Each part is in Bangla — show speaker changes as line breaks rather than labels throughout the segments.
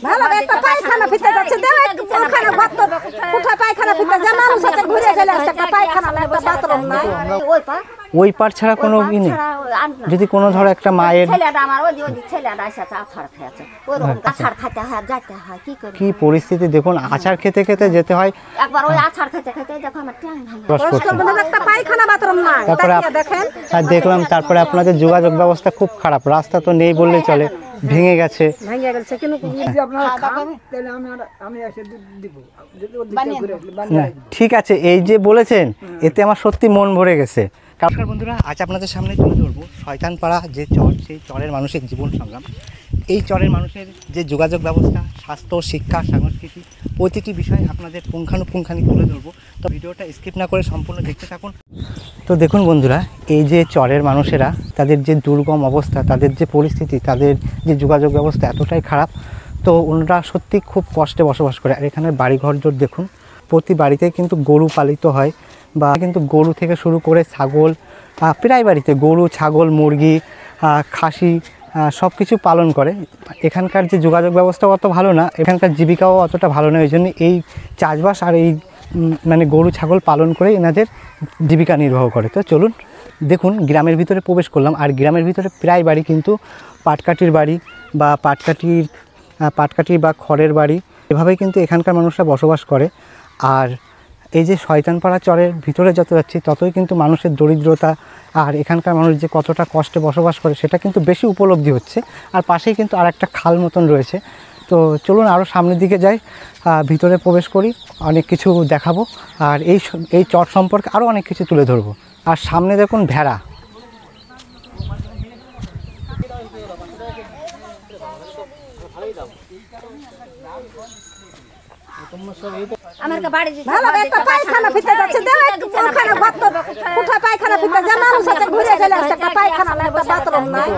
ভালো একটা পায়খানা ফিতে যাচ্ছে ওখানে গর্ত কোথায় পায়খানা ফিতে যে মানুষ আছে ঘুরে চলে আসছে একটা পায়খানা না একটা বাথরুম নাই
ওই পার ছাড়া কোনো ই নেই। যদি কোনো ধরো একটা মায়ের
ছেলেটা আমার ওই ছেলেটা এসে আছাড় খেয়েছে ওরকম আছাড় খেতে হয় যেতে হয় কি করে
কি পরিস্থিতি দেখুন, আচার খেতে খেতে যেতে হয়।
একবার ওই আছাড় খেতে খেতে দেখো আমার ট্যাং ভাঙা একটা পায়খানা বাথরুম নাই
তারপরে
দেখেন
আর দেখলাম তারপরে আপনাদের যোগাযোগ ব্যবস্থা খুব খারাপ, রাস্তা তো নেই বললেই চলে, ভেঙে গেছে।
কিন্তু
না ঠিক আছে, এই যে বলেছেন এতে আমার সত্যি মন ভরে গেছে। নমস্কার বন্ধুরা, আজ আপনাদের সামনে তুলে ধরবো শয়তানপাড়া যে চর, সেই চরের মানুষের জীবন সংগ্রাম। এই চরের মানুষের যে যোগাযোগ ব্যবস্থা, স্বাস্থ্য, শিক্ষা, সংস্কৃতি প্রতিটি বিষয় আপনাদের পুঙ্খানুপুঙ্খানি তুলে ধরবো। তো ভিডিওটা স্কিপ না করে সম্পূর্ণ দেখতে থাকুন। তো দেখুন বন্ধুরা, এই যে চরের মানুষেরা, তাদের যে দুর্গম অবস্থা, তাদের যে পরিস্থিতি, তাদের যে যোগাযোগ ব্যবস্থা এতটাই খারাপ, তো ওনারা সত্যি খুব কষ্টে বসবাস করে। আর এখানের বাড়িঘর জোর দেখুন, প্রতি বাড়িতে কিন্তু গরু পালিত হয়, বা কিন্তু গরু থেকে শুরু করে ছাগল, প্রায় বাড়িতে গরু, ছাগল, মুরগি, খাসি সব কিছু পালন করে। এখানকার যে যোগাযোগ ব্যবস্থা অত ভালো না, এখানকার জীবিকাও অতটা ভালো না, এই জন্য এই চাষবাস আর এই মানে গরু ছাগল পালন করে এনাদের জীবিকা নির্বাহ করে। তো চলুন দেখুন, গ্রামের ভিতরে প্রবেশ করলাম। আর গ্রামের ভিতরে প্রায় বাড়ি কিন্তু পাটকাঠির বাড়ি বা পাটকাঠি বা খড়ের বাড়ি, এভাবেই কিন্তু এখানকার মানুষরা বসবাস করে। আর এই যে শয়তানপাড়া চরের ভিতরে যত যাচ্ছি ততই কিন্তু মানুষের দরিদ্রতা আর এখানকার মানুষ যে কতটা কষ্টে বসবাস করে সেটা কিন্তু বেশি উপলব্ধি হচ্ছে। আর পাশেই কিন্তু আর একটা খাল মতন রয়েছে। তো চলুন আরও সামনের দিকে যাই, ভিতরে প্রবেশ করি, অনেক কিছু দেখাবো। আর এই চর সম্পর্কে আরও অনেক কিছু তুলে ধরবো। আর সামনে দেখুন ভেড়া,
ভালো একটা পায়খানা ফিতে যাচ্ছে ওখানে গর্ত কোথায় পায়খানা ফিতে যে মানুষ আছে ঘুরে চলে আসছে একটা পায়খানা না একটা বাথরুম নাই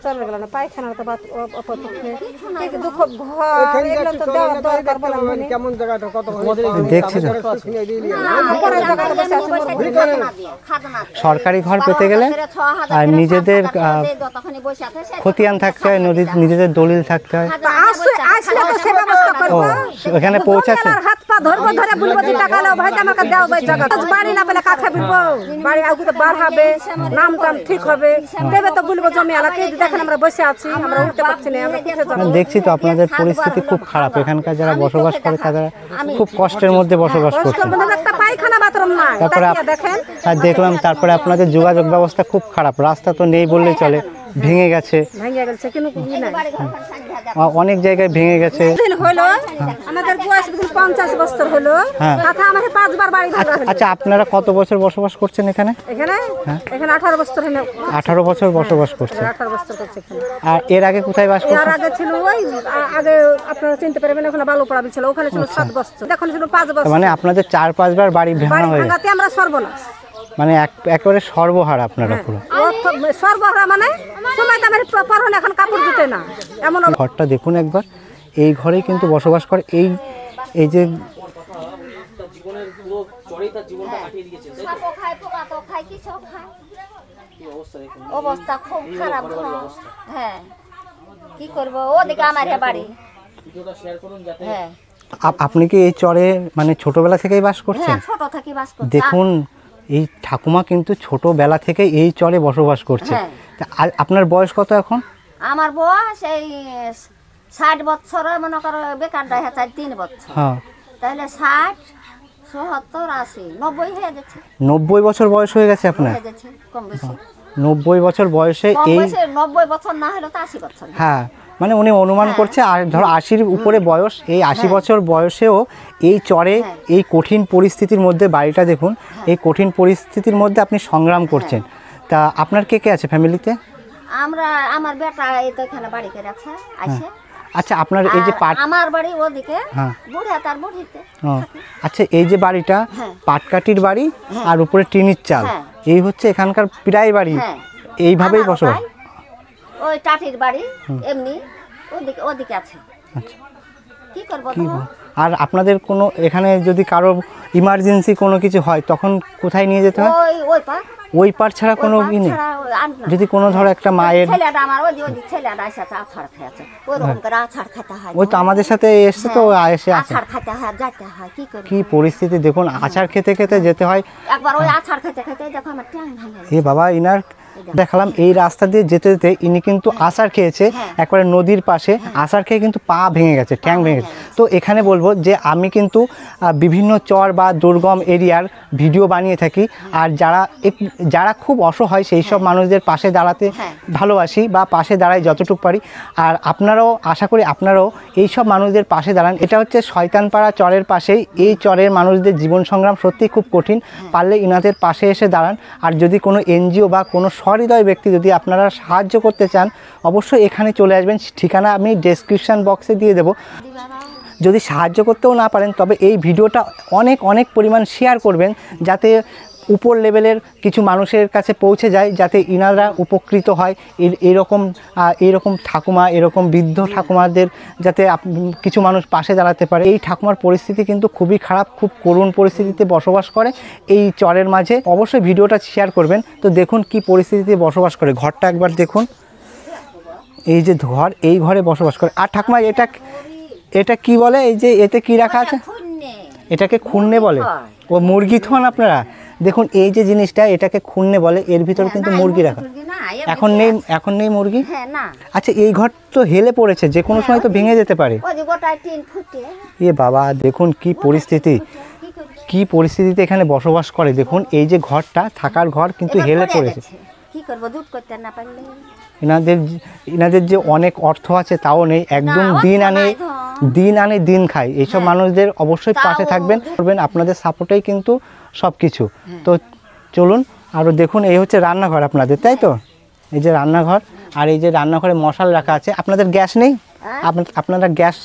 চলে গেল না পায়খানা তো দুঃখ ঘর এগুলো তো দেওয়ার দরকার বলেন কেমন জায়গাটা কত
দেখছি তো সরকারি ঘর পেতে গেলে আর নিজেদের খতিয়ান থাকতে হয়, নিজেদের দলিল থাকতে হয়।
আসলে তো সে ব্যবস্থা করব,
এখানে পৌঁছাচ্ছে
হাত পা ধরবো, ধরে বলবো যে টাকা নাও ভাই আমাকে দাও ভাই জায়গা বাড়ি না পেলে কাছে বলবো বাড়ি আগে তো বার হবে, নাম টাম ঠিক হবে, দেবে তো বলবো জমি এলাকা দেখেন আমরা বসে আছি, আমরা উঠতে পারছি না, আমরা কোথায় যাব।
দেখছি তো আপনাদের পরিস্থিতি খুব খারাপ, এখানকার যারা বসবাস করে তারা খুব কষ্টের মধ্যে বসবাস করছে।
একটা পায়খানা বাথরুম নাই
তারপরে
দেখেন
আর দেখলাম তারপরে আপনাদের যোগাযোগ ব্যবস্থা খুব খারাপ, রাস্তা তো নেই বললেই চলে, ভেঙে গেছে
কিন্তু
অনেক জায়গায় ভেঙে গেছে।
হলো আমাদের বয়স 50 বছর হলো, কথা আমাদের 5 বার বাড়ি ভাঙা হলো।
আচ্ছা আপনারা কত বছর বসবাস করছেন এখানে?
এখানে 18 বছর হলো।
18 বছর বসবাস করছেন।
18 বছর করছে এখানে।
আর এর আগে কোথায় বাস করতেন?
এর আগে ছিল ওই আগে আপনারা চিনতে পারবেন, ওখানে বালুপাড়া ছিল, ওখানে ছিল 7 বছর, এখন ছিল 5 বছর।
মানে আপনাদের 4-5 বার বাড়ি ভাঙা হয়ে গেছে,
আমরা সর্বনাশ,
মানে একেবারে সর্বহারা আপনারা পুরো।
সর্বহারা মানে সময় তো আমার প্রপার হলে এখন কাপড় জুটে না এমন।
ঘরটা দেখুন একবার, এই ঘরেই কিন্তু বসবাস করে। এই যে
অবস্থা খুব খারাপ। হ্যাঁ কি করবো, ওদিকে আমার বাড়ি। হ্যাঁ
আপনি কি এই চরে মানে ছোটবেলা থেকেই বাস করছেন?
ছোট থেকে বাস করছি।
দেখুন এই ঠাকুমা কিন্তু ছোটবেলা থেকে এই চরে বসবাস করছে। আপনার বয়স কত এখন?
আমার বয়স এই 60 বছর, মনে করো বেকার দেখা 3 বছর, তাহলে 60, 70, 80, 90 হয়ে যাচ্ছে।
90 বছর বয়স হয়ে গেছে আপনার?
কম বেশি
90 বছর বয়সে এই
90 বছর না হলে তো 80 বছর।
হ্যাঁ মানে উনি অনুমান করছে, আর ধরো 80-র উপরে বয়স, এই 80 বছর বয়সেও এই চরে এই কঠিন পরিস্থিতির মধ্যে, বাড়িটা দেখুন, এই কঠিন পরিস্থিতির মধ্যে আপনি সংগ্রাম করছেন। তা আপনার কে কে আছে ফ্যামিলিতে?
আমার বেটা এই তো এখানে বাড়ি করে আছে আসে।
আচ্ছা আপনার এই যে
আমার বাড়ি ওদিকে, বুড়া তার বুড়িতে।
আচ্ছা এই যে বাড়িটা পাটকাঠির বাড়ি আর উপরে টিনের চাল, এই হচ্ছে এখানকার প্রায় বাড়ি, এইভাবেই বসবাস।
ওই টাটির বাড়ি এমনি ওদিকে আছে।
আচ্ছা
কি করব।
আর আপনাদের কোনো এখানে যদি কারো ইমার্জেন্সি কোনো কিছু হয় তখন কোথায় নিয়ে যেতে হয়?
ওই পা
ওই পার ছাড়া কোনো ই নেই? যদি কোনো ধরো একটা মায়ের,
ছেলেটা আমার ওই ছেলেটা এসে আছাড় খেয়েছে, ওইরকম করে আছাড় খেতে হয়।
ওই তো আমাদের সাথে এসছে তো, এসে আছে।
আছাড় খেতে হয়, যেতে হয়, কি করে।
কি পরিস্থিতি দেখুন, আচার খেতে খেতে যেতে হয়।
একবার ওই আছাড় খেতে খেতে দেখো আমার ট্যাং ভাঙে।
এ বাবা, ইনার দেখালাম এই রাস্তা দিয়ে যেতে যেতে ইনি কিন্তু আচার খেয়েছে একবারে নদীর পাশে, আচার খেয়ে কিন্তু পা ভেঙে গেছে, ট্যাং ভেঙে গেছে। তো এখানে বলবো যে আমি কিন্তু বিভিন্ন চর বা দুর্গম এরিয়ার ভিডিও বানিয়ে থাকি, আর যারা খুব অসহায় সেই সব মানুষদের পাশে দাঁড়াতে ভালোবাসি বা পাশে দাঁড়াই যতটুকু পারি। আর আপনারাও, আশা করি আপনারাও এই সব মানুষদের পাশে দাঁড়ান। এটা হচ্ছে শয়তানপাড়া চরের পাশেই। এই চরের মানুষদের জীবন সংগ্রাম সত্যিই খুব কঠিন, পারলে ইনাদের পাশে এসে দাঁড়ান। আর যদি কোনো এনজিও বা কোনো সহৃদয় ব্যক্তি যদি আপনারা সাহায্য করতে চান, অবশ্যই এখানে চলে আসবেন। ঠিকানা আমি ডেসক্রিপশান বক্সে দিয়ে দেবো। যদি সাহায্য করতেও না পারেন, তবে এই ভিডিওটা অনেক অনেক পরিমাণ শেয়ার করবেন, যাতে উপর লেভেলের কিছু মানুষের কাছে পৌঁছে যায়, যাতে ইনারা উপকৃত হয়। এইরকম ঠাকুমা, এরকম বৃদ্ধ ঠাকুমাদের যাতে কিছু মানুষ পাশে দাঁড়াতে পারে। এই ঠাকুমার পরিস্থিতি কিন্তু খুবই খারাপ, খুব করুণ পরিস্থিতিতে বসবাস করে এই চরের মাঝে। অবশ্যই ভিডিওটা শেয়ার করবেন। তো দেখুন কি পরিস্থিতিতে বসবাস করে, ঘরটা একবার দেখুন। এই যে ঘর, এই ঘরে বসবাস করে। আর ঠাকুমা এটা কি বলে, এই যে এতে কি রাখা আছে? এটাকে খুন্নে বলে। ও মুরগি থন আপনারা দেখুন, এই যে জিনিসটা এটাকে খুন্নে বলে, এর ভিতরে কিন্তু মুরগি রাখা। এখন নেই মুরগি। আচ্ছা, এই ঘর তো হেলে পড়েছে, যে কোনো সময় তো ভেঙে যেতে পারে। এ বাবা, দেখুন কি পরিস্থিতি, কি পরিস্থিতিতে এখানে বসবাস করে। দেখুন এই যে ঘরটা, থাকার ঘর কিন্তু হেলে পড়েছে।
কি করব, দুধ করতে না পারলে।
এনাদের যে অনেক অর্থ আছে তাও নেই, একদম দিন আনে দিন খায়। এইসব মানুষদের অবশ্যই পাশে থাকবেন, আপনাদের সাপোর্টেই কিন্তু সব কিছু। তো চলুন আরও দেখুন। এই হচ্ছে রান্নাঘর আপনাদের, তাই তো? এই যে রান্নাঘর, আর এই যে রান্নাঘরে মশাল রাখা আছে। আপনাদের গ্যাস নেই? আপনারা গ্যাস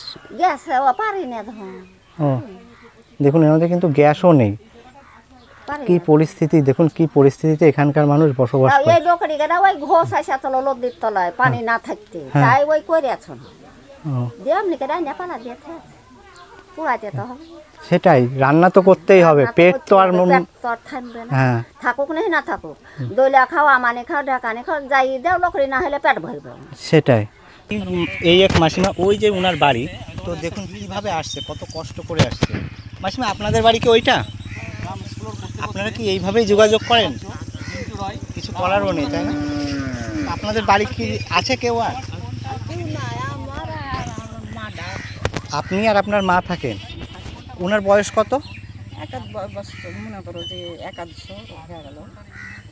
পারি না।
ও দেখুন, এনাদের কিন্তু গ্যাসও নেই। কি পরিস্থিতি দেখুন, কি পরিস্থিতিতে এখানকার মানুষ বসবাস করে।
এই বকরি গাড়া ওই ঘোষ আসা চলো নদীর তলায় পানি না থাকতে, তাই ওই করে আছো না। দেমনি করে না পালা দিতে পুরাতে তো হবে।
সেটাই, রান্না তো করতেই হবে, পেট তো আর
থাকবে না। হ্যাঁ, থাকুক না থাকুক, দইলা খাওয়া মানে খাও, ঢাকানে খাও, যাই দেও, লকড়ি না হলে পেট ভরবে।
সেটাই। এই এক মাসিমা, ওই যে উনার বাড়ি, তো দেখুন কিভাবে আসছে, কত কষ্ট করে আসছে। মাসিমা, আপনাদের বাড়ি কি ওইটা? আপনারা কি এইভাবেই যোগাযোগ করেন? কিছু করারও নেই, তাই না? আপনাদের বাড়ি কি আছে কেউ? আর আপনি আর আপনার মা থাকেন। ওনার বয়স কত?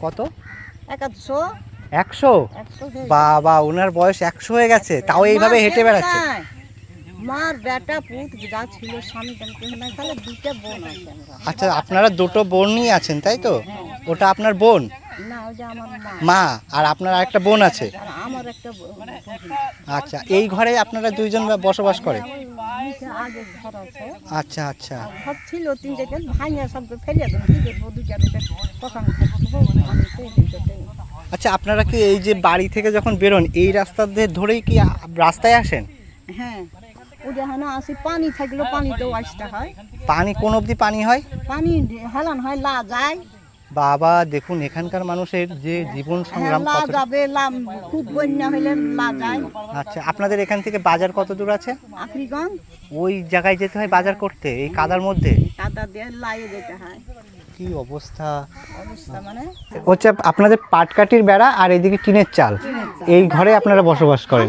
কত? 100? বাবা, ওনার বয়স 100 হয়ে গেছে, তাও এইভাবে হেঁটে বেড়াচ্ছে।
মার বেটা পুত যা ছিল স্বামী তাহলে দুটো বোন আছে।
আচ্ছা, আপনারা দুটো বোন নিয়ে আছেন, তাই তো? ওটা আপনার বোন?
না, ওটা আমার
মা। আর আপনার আরেকটা বোন আছে?
আমার একটা বোন।
আচ্ছা, এই ঘরে আপনারা দুইজন বসবাস করে?
আগে ঘর আছে।
আচ্ছা আচ্ছা,
ঘর ছিল তিনটে, ভাঙিয়ে সব ফেলে দেন। কি দেখবো, দুইটা তখন
আচ্ছা, আপনারা কি এই যে বাড়ি থেকে যখন বেরোন, এই রাস্তা দিয়ে ধরেই কি রাস্তায় আসেন?
হ্যাঁ, ওটা হয় না, আসি পানি থাকলে পানিতেও আসতে হয়।
পানি কোন অবধি পানি হয়?
পানি হেলান হয়, লা যায়।
বাবা, দেখুন এখানকার মানুষের যে জীবন সংগ্রাম,
লা যাবে, খুব বন্যা হইলে লা যায়।
আচ্ছা, আপনাদের এখান থেকে বাজার কত দূর আছে?
আখরিগঞ্জ।
ওই জায়গায় যেতে হয় বাজার করতে, এই কাদার মধ্যে?
কাদা দিয়ে লাইয়ে যেতে হয়।
কি অবস্থা মানে হচ্ছে, আপনাদের পাটকাঠির বেড়া আর এদিকে টিনের চাল, এই ঘরে আপনারা বসবাস করেন।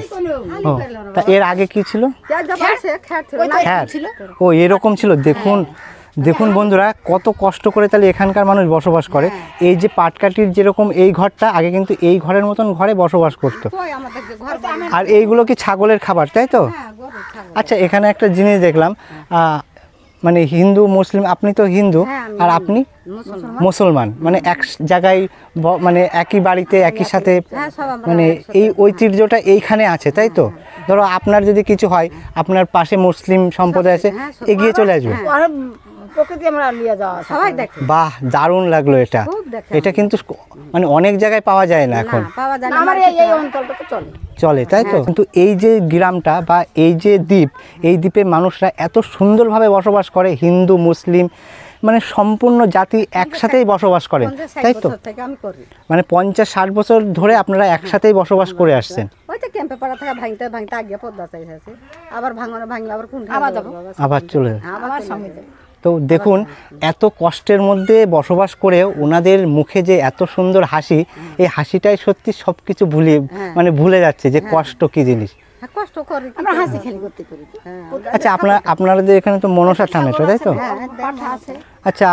ও, তা এর আগে কি ছিল? ও, এরকম ছিল। দেখুন বন্ধুরা, কত কষ্ট করে তাহলে এখানকার মানুষ বসবাস করে। এই যে পাটকাঠির যেরকম এই ঘরটা, আগে কিন্তু এই ঘরের মতন ঘরে বসবাস করতো। আর এইগুলো কি ছাগলের খাবার, তাই তো? আচ্ছা, এখানে একটা জিনিস দেখলাম, মানে হিন্দু মুসলিম, আপনি তো হিন্দু আর আপনি মুসলমান, মানে এক জায়গায়, মানে একই বাড়িতে একই সাথে, মানে এই ঐতিহ্যটা এইখানে আছে, তাই তো? ধরো আপনার যদি কিছু হয়, আপনার পাশে মুসলিম সম্প্রদায় আছে, এগিয়ে চলে আসবে। বাহ, দারুণ লাগলো এটা। এটা কিন্তু মানে অনেক জায়গায় পাওয়া যায় না এখন, চলে, তাই তো? কিন্তু এই যে গ্রামটা বা এই যে দ্বীপ, এই দ্বীপে মানুষরা এত সুন্দরভাবে বসবাস করে, হিন্দু মুসলিম মানে সম্পূর্ণ জাতি একসাথেই বসবাস করেন,
50-60
তাই তো?
বছর থেকে আমি করি।
মানে 50-60 বছর ধরে আপনারা একসাথেই বসবাস করে আসছেন।
ওই তো ক্যাম্পে পাড়া থেকে ভাঙতে ভাঙতে আগে পদ্মা চাইছে, আবার ভাঙনে ভাঙলে আবার কোন
আবার চলে
আমার স্বামী যাবে।
তো দেখুন এত কষ্টের মধ্যে বসবাস করেও ওনাদের মুখে যে এত সুন্দর হাসি, এই হাসিটাই সত্যি সব কিছু মানে ভুলে যাচ্ছে যে কষ্ট কি জিনিস।
হ্যাঁ, কষ্ট করি, আমরা হাসি খেলি করতে করি।
আচ্ছা আপনাদের এখানে তো মনসা থান এটা, তাই তো?
হ্যাঁ, পাঠা আছে।
আচ্ছা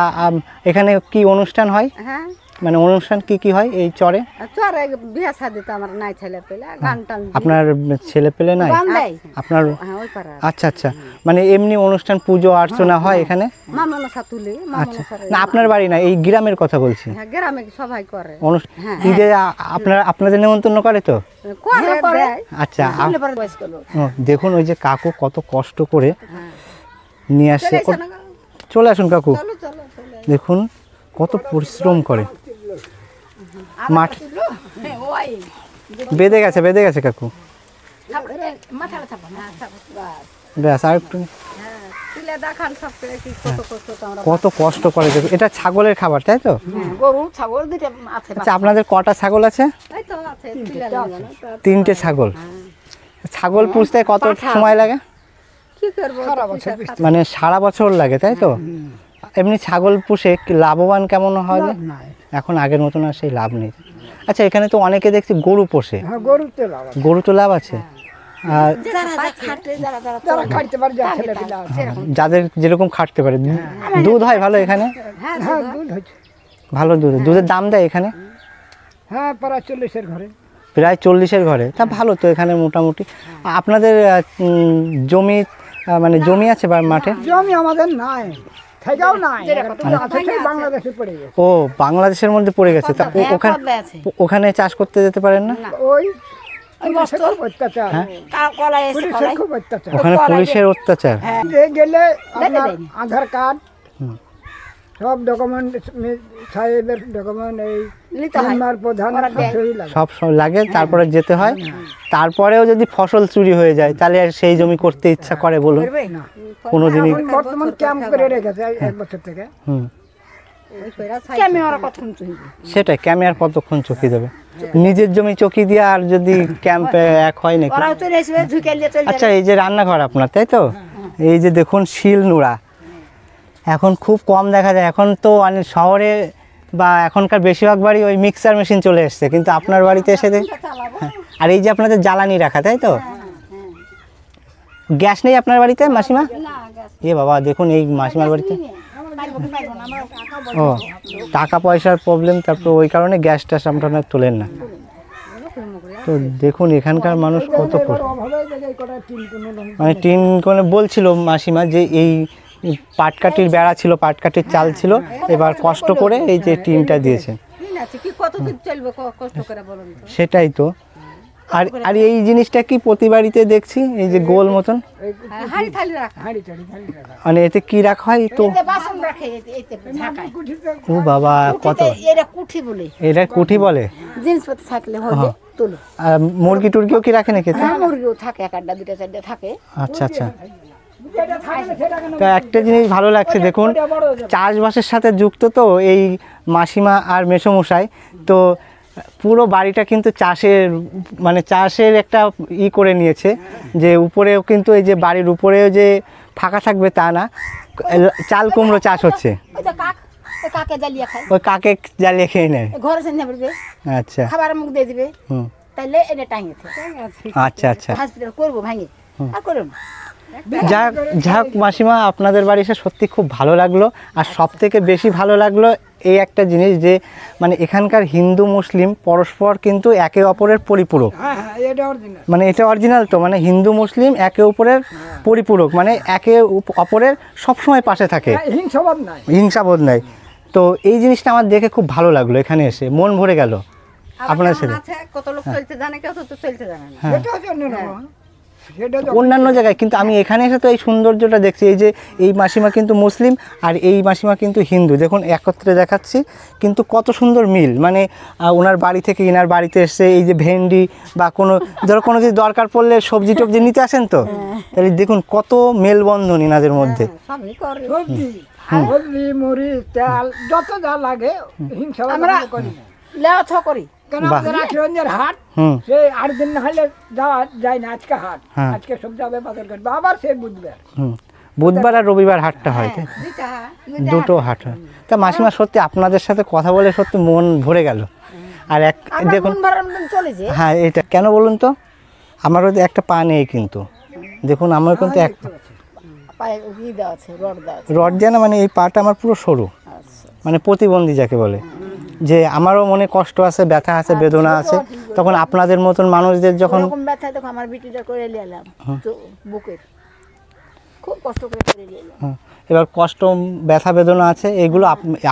এখানে কি অনুষ্ঠান হয়,
হ্যাঁ,
মানে অনুষ্ঠান কি হয় এই চরে?
চরে বিয়া শাদি তো আমার নাই, ছেলে পেলে গান টান
আপনার ছেলে পেলে নাই আপনার?
হ্যাঁ, ওই পাড়া।
আচ্ছা মানে এমনি অনুষ্ঠান পুজো অর্চনা হয় এখানে?
মামনসা তুলি,
আচ্ছা না আপনার বাড়ি না, এই গ্রামের কথা বলছি।
হ্যাঁ, গ্রামে সবাই করে
ঈদে আপনাদের নেমন্তন্ন করে তো?
করে।
আচ্ছা দেখুন ওই যে কাকু কত কষ্ট করে নিয়ে আসছে। চলে আসুন কাকু, দেখুন কত পরিশ্রম করে। মাঠ বেঁধে গেছে কাকু, ব্যাস আর একটু। কত কষ্ট করে দেখুন, এটা ছাগলের খাবার, তাই তো?
গরু ছাগল দুইটা আছে।
আচ্ছা আপনাদের কটা ছাগল আছে? 3টে ছাগল। ছাগল পুষতে কত সময় লাগে?
কি করবো,
মানে সারা বছর লাগে, তাই তো? এমনি ছাগল পুষে লাভবান কেমন হবে? এখন আগের মতন আর সেই লাভ নেই। আচ্ছা এখানে তো অনেকে দেখছি গরু পোষে, গরু তো লাভ আছে। আর যাদের যেরকম খাটতে পারে, দুধ হয় ভালো এখানে? ভালো দুধের দাম দেয় এখানে?
হ্যাঁ, প্রায় 40-এর ঘরে।
প্রায় 40-এর ঘরে, তা ভালো তো এখানে মোটামুটি। আপনাদের জমি মানে জমি আছে বা মাঠে?
জমি আমাদের নাই, থেকেও নাই, বাংলাদেশে পড়ে গেছে।
ও বাংলাদেশের মধ্যে পড়ে গেছে, তা ওখানে চাষ করতে যেতে পারেন না?
ওই অত্যাচার,
ওখানে পুলিশের অত্যাচার।
গেলে আধার কার্ড সব ডকুমেন্ট, সাহেবের ডকুমেন্ট, এই প্রধান
সব লাগে, তারপরে যেতে হয়। তারপরেও যদি ফসল চুরি হয়ে যায় তাহলে আর সেই জমি করতে ইচ্ছা করে বলুন? কোনোদিনই।
বর্তমান ক্যাম্প করে রেখেছে 1 বছর থেকে।
সেটাই, ক্যামে আর কতক্ষণ চকি দেবে? নিজের জমি চকি দিয়ে আর যদি ক্যাম্পে এক হয় নাকি? আচ্ছা এই যে রান্নাঘর আপনার, তাই তো? এই যে দেখুন শিল নোড়া এখন খুব কম দেখা যায়, এখন তো শহরে বা এখনকার বেশিরভাগ বাড়ি ওই মিক্সার মেশিন চলে এসছে, কিন্তু আপনার বাড়িতে এসে আর এই যে আপনাদের জ্বালানি রাখা, তাই তো? গ্যাস নেই আপনার বাড়িতে মাসিমা? এ বাবা দেখুন এই মাসিমার বাড়িতে ও টাকা পয়সার প্রবলেম, তারপর ওই কারণে গ্যাস ট্যাস আপনারা তোলেন না। তো দেখুন এখানকার মানুষ কত মানে টিন কোণে বলছিল মাসিমা যে এই পাটকাঠির বেড়া ছিল, পাটকাঠির চাল ছিল, এবার কষ্ট করে এই যে টিনটা দিয়েছে। সেটাই তো। আর এই জিনিসটা কি প্রতি বাড়িতে দেখছি, এই যে গোল মতন, মানে এতে কি রাখা হয়? তো ও বাবা কত, এটা কুঠি বলে।
জিনিসপত্র থাকলে
মুরগি টুরগিও কি রাখে নাকি?
মুরগিও থাকে, 1-2 4টা থাকে।
আচ্ছা তা একটা জিনিস ভালো লাগছে, দেখুন চাষবাসের সাথে যুক্ত তো এই মাসিমা আর মেসোমশাই, তো পুরো বাড়িটা কিন্তু চাষের একটা করে নিয়েছে, যে উপরেও কিন্তু এই যে বাড়ির উপরেও যে ফাঁকা থাকবে তা না, চাল কুমড়ো চাষ হচ্ছে। ওই কাকে জ্বালিয়ে খেয়ে নেয়, আচ্ছা
খাবার মুখ দিয়ে দিবে, তাইলে এটা টাঙিয়ে
আচ্ছা
হসপিটাল করবো ভাঙে আর করো না।
যাক মাসিমা আপনাদের বাড়ি এসে সত্যি খুব ভালো লাগলো। আর সব থেকে বেশি ভালো লাগলো এই একটা জিনিস যে মানে এখানকার হিন্দু মুসলিম পরস্পর কিন্তু একে অপরের পরিপূরক। মানে এটা অরিজিনাল তো, মানে হিন্দু মুসলিম একে অপরের পরিপূরক, মানে একে অপরের সবসময় পাশে থাকে, হিংসাবোধ নাই। তো এই জিনিসটা আমার দেখে খুব ভালো লাগলো, এখানে এসে মন ভরে গেল। আপনার সাথে
কত লোক চলতে জানে, কেউ তো চলতে জানে না
অন্যান্য জায়গায়, কিন্তু আমি এখানে এসে তো এই সৌন্দর্যটা দেখছি। এই যে এই মাসিমা কিন্তু মুসলিম আর এই মাসিমা কিন্তু হিন্দু, দেখুন একত্রে দেখাচ্ছি, কিন্তু কত সুন্দর মিল। মানে ওনার বাড়ি থেকে ইনার বাড়িতে এসে এই যে ভেন্ডি বা ধরো কোনো কিছু দরকার পড়লে সবজি টবজি নিতে আসেন, তো তাহলে দেখুন কত মেলবন্ধন ইনাদের মধ্যে।
হলদি মরিচ তেল যত যা লাগে হিংসা আমরা করি না
লেওয়া ছ করি
কেন আমাদের রাখিরঞ্জের হাট
হুম
সে 8 দিন না হলে যাওয়া যায় না আজকে হাট
হ্যাঁ।
আজকে সব যাবে বাজার করবে আবার সে বুধবার
হুম বুধবার আর রবিবার হাটটা হয় তাই? দুটো হাট হয় তা মাসিমা সত্যি আপনাদের সাথে কথা বলে সত্যি মন ভরে গেল আর এক দেখুন
চলে যে
হ্যাঁ এটা কেন বলুন তো আমারও তো একটা পা নেই কিন্তু দেখুন আমার কিন্তু এক
পায়ে ই দেওয়া আছে রড দেওয়া আছে
রড দেয় না মানে এই পাটা আমার পুরো সরু মানে প্রতিবন্ধী যাকে বলে যে আমারও মনে কষ্ট আছে ব্যথা আছে বেদনা আছে তখন আপনাদের মতন মানুষদের যখন
এরকম ব্যথা দেখো আমার বিটিটা করে নিলাম বুকের খুব কষ্ট করে নিয়ে এলাম
হ্যাঁ, এবার কষ্ট ব্যথা বেদনা আছে এগুলো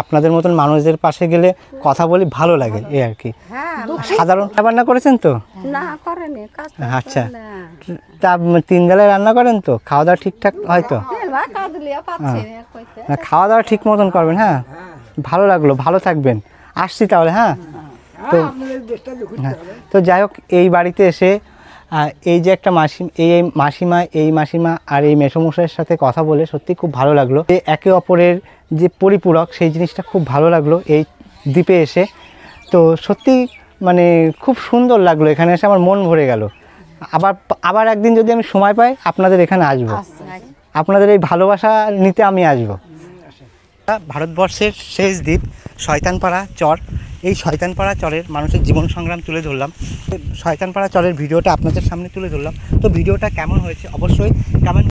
আপনাদের মতন মানুষদের পাশে গেলে কথা বলি ভালো লাগে এই আর কি
হ্যাঁ
সাধারণ রান্না করেছেন তো
না করেনি কাজ
আচ্ছা তা 3 বেলায় রান্না করেন তো খাওয়া দাওয়া ঠিকঠাক হয় তো
কাজ লিয়া পাচ্ছে না কইতে
না খাওয়া দাওয়া ঠিক মতন করবেন হ্যাঁ ভালো লাগলো ভালো থাকবেন আসছি তাহলে হ্যাঁ তো
আপনাদের দেশটা দেখুন
তো যাই হোক এই বাড়িতে এসে এই যে একটা মাসিমা আর এই মেসোমশাইয়ের সাথে কথা বলে সত্যি খুব ভালো লাগলো যে একে অপরের যে পরিপূরক সেই জিনিসটা খুব ভালো লাগলো এই দ্বীপে এসে তো সত্যি মানে খুব সুন্দর লাগলো এখানে এসে আমার মন ভরে গেল আবার একদিন যদি আমি সময় পাই আপনাদের এখানে আসবো আপনাদের এই ভালোবাসা নিতে আমি আসবো ভারতবর্ষের শেষ দ্বীপ শয়তানপাড়া চর এই শয়তানপাড়া চরের মানুষের জীবন সংগ্রাম তুলে ধরলাম শয়তানপাড়া চরের ভিডিওটা আপনাদের সামনে তুলে ধরলাম তো ভিডিওটা কেমন হয়েছে অবশ্যই কমেন্ট